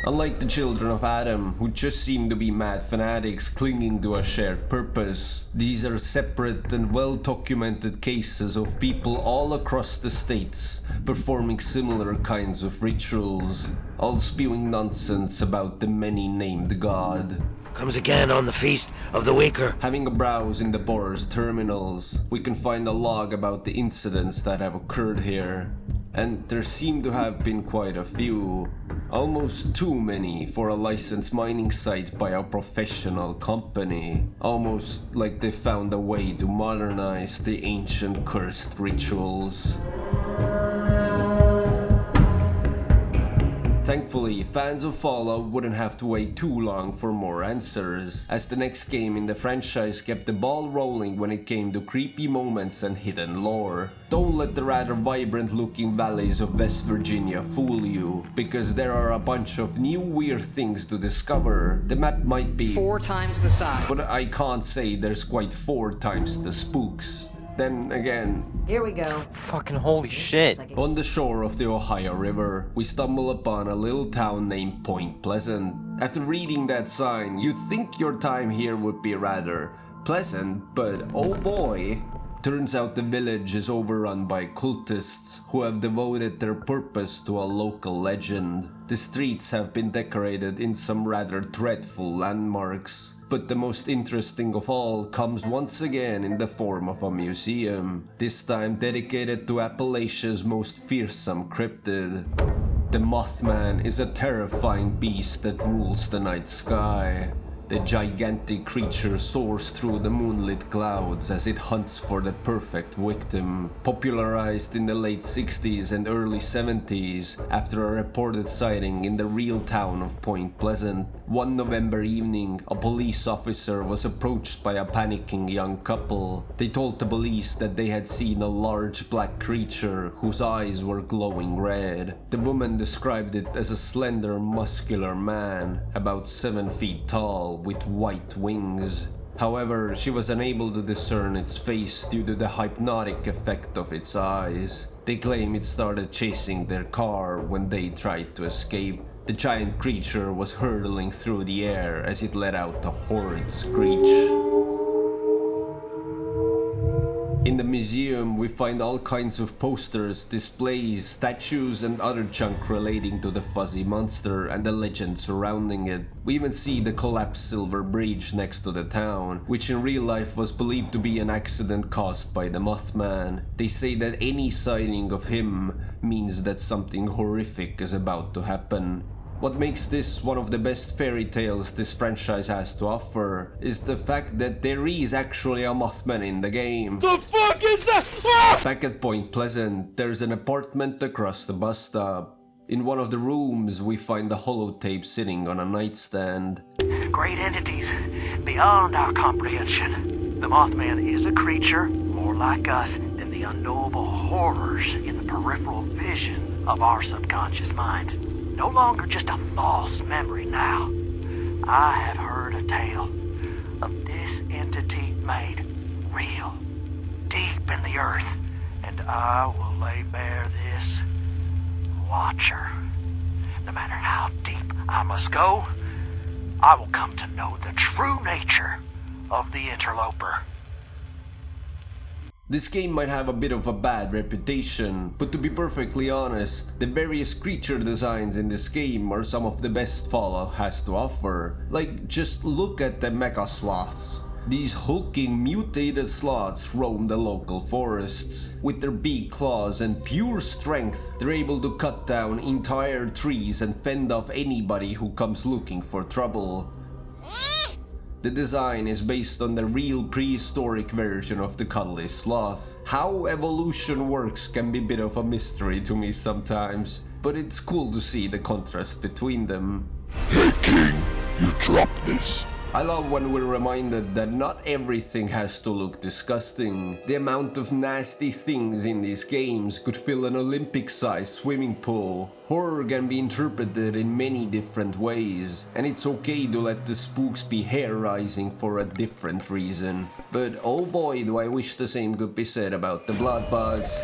Unlike the children of Adam, who just seem to be mad fanatics clinging to a shared purpose, these are separate and well-documented cases of people all across the states performing similar kinds of rituals, all spewing nonsense about the many-named god. Comes again on the Feast of the Weaker. Having a browse in the borrow's terminals, we can find a log about the incidents that have occurred here. and there seem to have been quite a few. Almost too many for a licensed mining site by a professional company. Almost like they found a way to modernize the ancient cursed rituals. Thankfully, fans of Fallout wouldn't have to wait too long for more answers, as the next game in the franchise kept the ball rolling when it came to creepy moments and hidden lore. Don't let the rather vibrant looking valleys of West Virginia fool you, because there are a bunch of new weird things to discover. The map might be 4 times the size, but I can't say there's quite 4 times the spooks. Then again, here we go. Fucking holy shit. On the shore of the Ohio River, we stumble upon a little town named Point Pleasant. After reading that sign, you'd think your time here would be rather pleasant, but oh boy. Turns out the village is overrun by cultists who have devoted their purpose to a local legend. The streets have been decorated in some rather dreadful landmarks. But the most interesting of all comes once again in the form of a museum, this time dedicated to Appalachia's most fearsome cryptid. The Mothman is a terrifying beast that rules the night sky. The gigantic creature soars through the moonlit clouds as it hunts for the perfect victim. Popularized in the late 60s and early 70s after a reported sighting in the real town of Point Pleasant. One November evening, a police officer was approached by a panicking young couple. They told the police that they had seen a large black creature whose eyes were glowing red. The woman described it as a slender, muscular man, about 7 feet tall, with white wings. However, she was unable to discern its face due to the hypnotic effect of its eyes. They claim it started chasing their car when they tried to escape. The giant creature was hurtling through the air as it let out a horrid screech. In the museum, we find all kinds of posters, displays, statues, and other junk relating to the fuzzy monster and the legend surrounding it. We even see the collapsed silver bridge next to the town, which in real life was believed to be an accident caused by the Mothman. They say that any sighting of him means that something horrific is about to happen. What makes this one of the best fairy tales this franchise has to offer is the fact that there is actually a Mothman in the game. The fuck is that? Ah! Back at Point Pleasant, there's an apartment across the bus stop. In one of the rooms, we find the holotape sitting on a nightstand. Great entities beyond our comprehension. The Mothman is a creature more like us than the unknowable horrors in the peripheral vision of our subconscious minds. No longer just a false memory now. I have heard a tale of this entity made real, deep in the earth, and I will lay bare this watcher. No matter how deep I must go, I will come to know the true nature of the interloper. This game might have a bit of a bad reputation, but to be perfectly honest, the various creature designs in this game are some of the best Fallout has to offer. Like, just look at the mecha sloths. These hulking, mutated sloths roam the local forests. With their big claws and pure strength, they're able to cut down entire trees and fend off anybody who comes looking for trouble. The design is based on the real prehistoric version of the cuddly sloth. How evolution works can be a bit of a mystery to me sometimes, but it's cool to see the contrast between them. Hey King, you dropped this. I love when we're reminded that not everything has to look disgusting. The amount of nasty things in these games could fill an Olympic-sized swimming pool. Horror can be interpreted in many different ways, and it's okay to let the spooks be hair-raising for a different reason. But oh boy, do I wish the same could be said about the bloodbugs.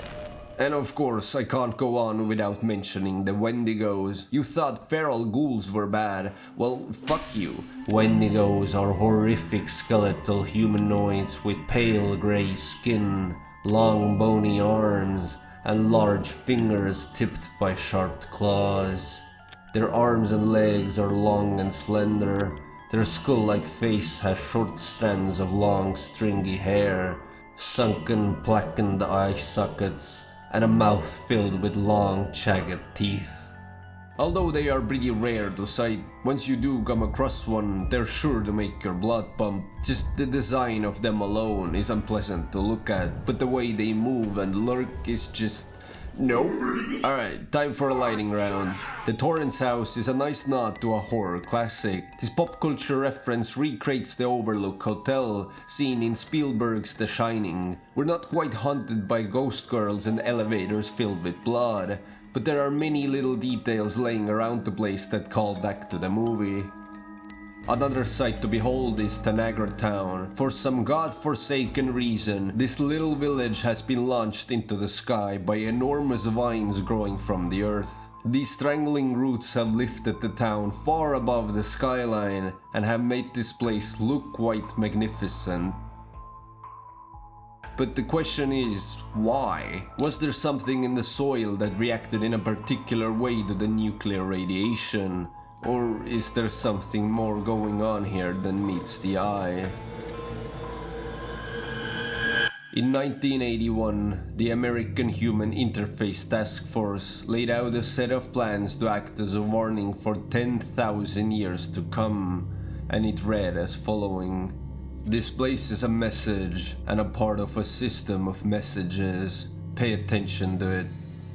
And of course, I can't go on without mentioning the Wendigos. You thought feral ghouls were bad? Well, fuck you. Wendigos are horrific skeletal humanoids with pale grey skin, long bony arms, and large fingers tipped by sharp claws. Their arms and legs are long and slender. Their skull-like face has short strands of long stringy hair, sunken blackened eye sockets, and a mouth filled with long, jagged teeth. Although they are pretty rare to sight, once you do come across one, they're sure to make your blood pump. Just the design of them alone is unpleasant to look at, but the way they move and lurk is just... nope. Alright, time for a lightning round. The Torrance House is a nice nod to a horror classic. This pop culture reference recreates the Overlook Hotel, seen in Spielberg's The Shining. We're not quite haunted by ghost girls and elevators filled with blood, but there are many little details laying around the place that call back to the movie. Another sight to behold is Tanagra Town. For some god-forsaken reason, this little village has been launched into the sky by enormous vines growing from the earth. These strangling roots have lifted the town far above the skyline and have made this place look quite magnificent. But the question is, why? Was there something in the soil that reacted in a particular way to the nuclear radiation? Or is there something more going on here than meets the eye? In 1981, the American Human Interface Task Force laid out a set of plans to act as a warning for 10,000 years to come, and it read as following. This place is a message and a part of a system of messages. Pay attention to it.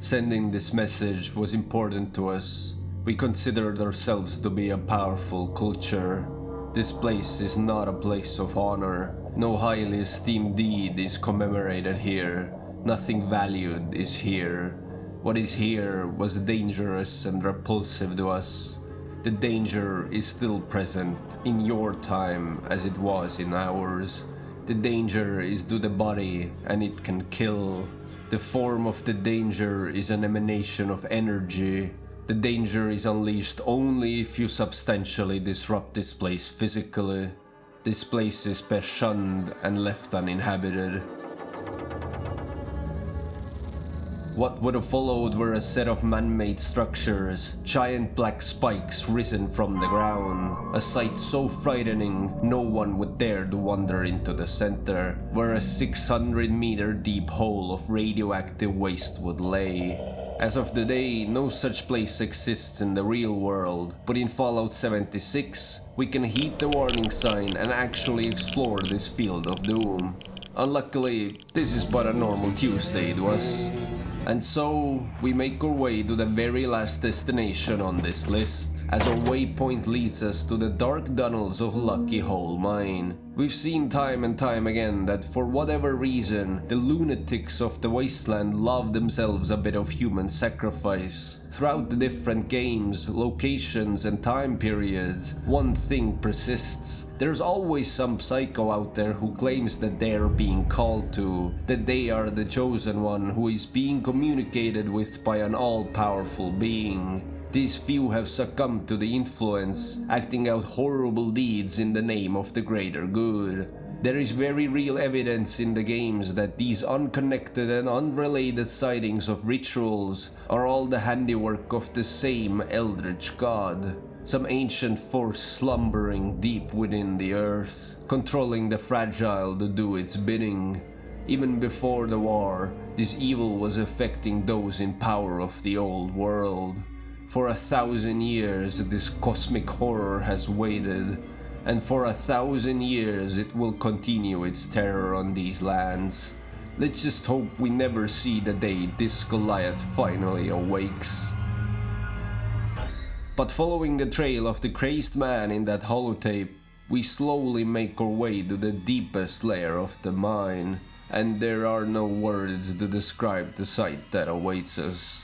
Sending this message was important to us. We considered ourselves to be a powerful culture. This place is not a place of honor. No highly esteemed deed is commemorated here. Nothing valued is here. What is here was dangerous and repulsive to us. The danger is still present in your time as it was in ours. The danger is to the body and it can kill. The form of the danger is an emanation of energy. The danger is unleashed only if you substantially disrupt this place physically. This place is best shunned and left uninhabited. What would have followed were a set of man-made structures, giant black spikes risen from the ground, a sight so frightening no one would dare to wander into the center, where a 600-meter deep hole of radioactive waste would lay. As of today, no such place exists in the real world, but in Fallout 76, we can heed the warning sign and actually explore this field of doom. Unluckily, this is but a normal Tuesday to us. And so, we make our way to the very last destination on this list, as our waypoint leads us to the dark tunnels of Lucky Hole Mine. We've seen time and time again that for whatever reason, the lunatics of the wasteland love themselves a bit of human sacrifice. Throughout the different games, locations and time periods, one thing persists. There's always some psycho out there who claims that they're being called to, that they are the chosen one who is being communicated with by an all-powerful being. These few have succumbed to the influence, acting out horrible deeds in the name of the greater good. There is very real evidence in the games that these unconnected and unrelated sightings of rituals are all the handiwork of the same eldritch god. Some ancient force slumbering deep within the earth, controlling the fragile to do its bidding. Even before the war, this evil was affecting those in power of the old world. For 1,000 years, this cosmic horror has waited, and for 1,000 years it will continue its terror on these lands. Let's just hope we never see the day this Goliath finally awakes. But following the trail of the crazed man in that holotape, we slowly make our way to the deepest layer of the mine, and there are no words to describe the sight that awaits us.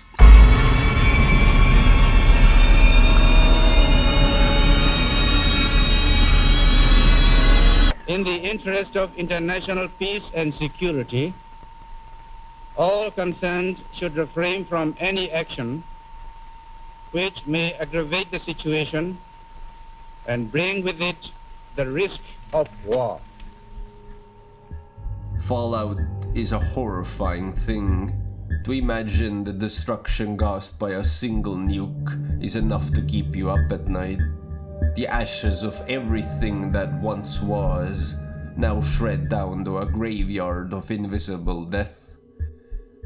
In the interest of international peace and security, all concerned should refrain from any action which may aggravate the situation and bring with it the risk of war. Fallout is a horrifying thing. To imagine the destruction caused by a single nuke is enough to keep you up at night. The ashes of everything that once was, now shred down to a graveyard of invisible death.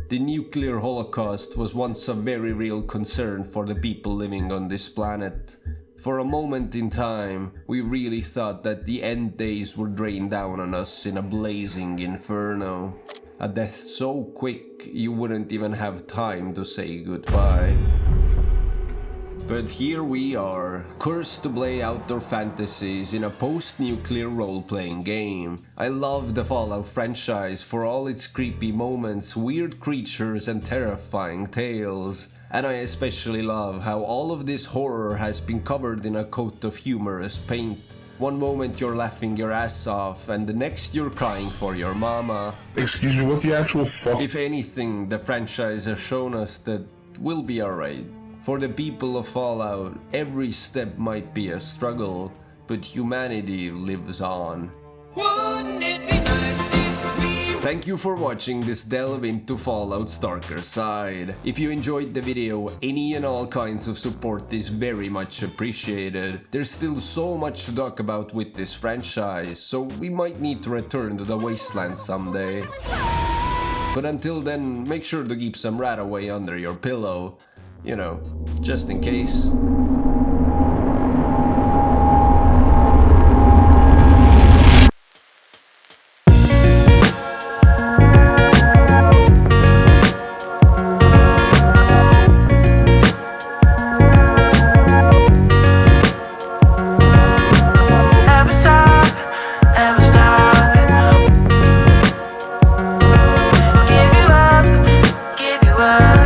The nuclear holocaust was once a very real concern for the people living on this planet. For a moment in time, we really thought that the end days would rain down on us in a blazing inferno. A death so quick you wouldn't even have time to say goodbye. But here we are, cursed to play outdoor fantasies in a post-nuclear role-playing game. I love the Fallout franchise for all its creepy moments, weird creatures and terrifying tales. And I especially love how all of this horror has been covered in a coat of humorous paint. One moment you're laughing your ass off, and the next you're crying for your mama. Excuse me, what the actual fuck? If anything, the franchise has shown us that we'll be alright. For the people of Fallout, every step might be a struggle, but humanity lives on. Thank you for watching this delve into Fallout's darker side. If you enjoyed the video, any and all kinds of support is very much appreciated. There's still so much to talk about with this franchise, so we might need to return to the wasteland someday. But until then, make sure to keep some rat away under your pillow. You know, just in case.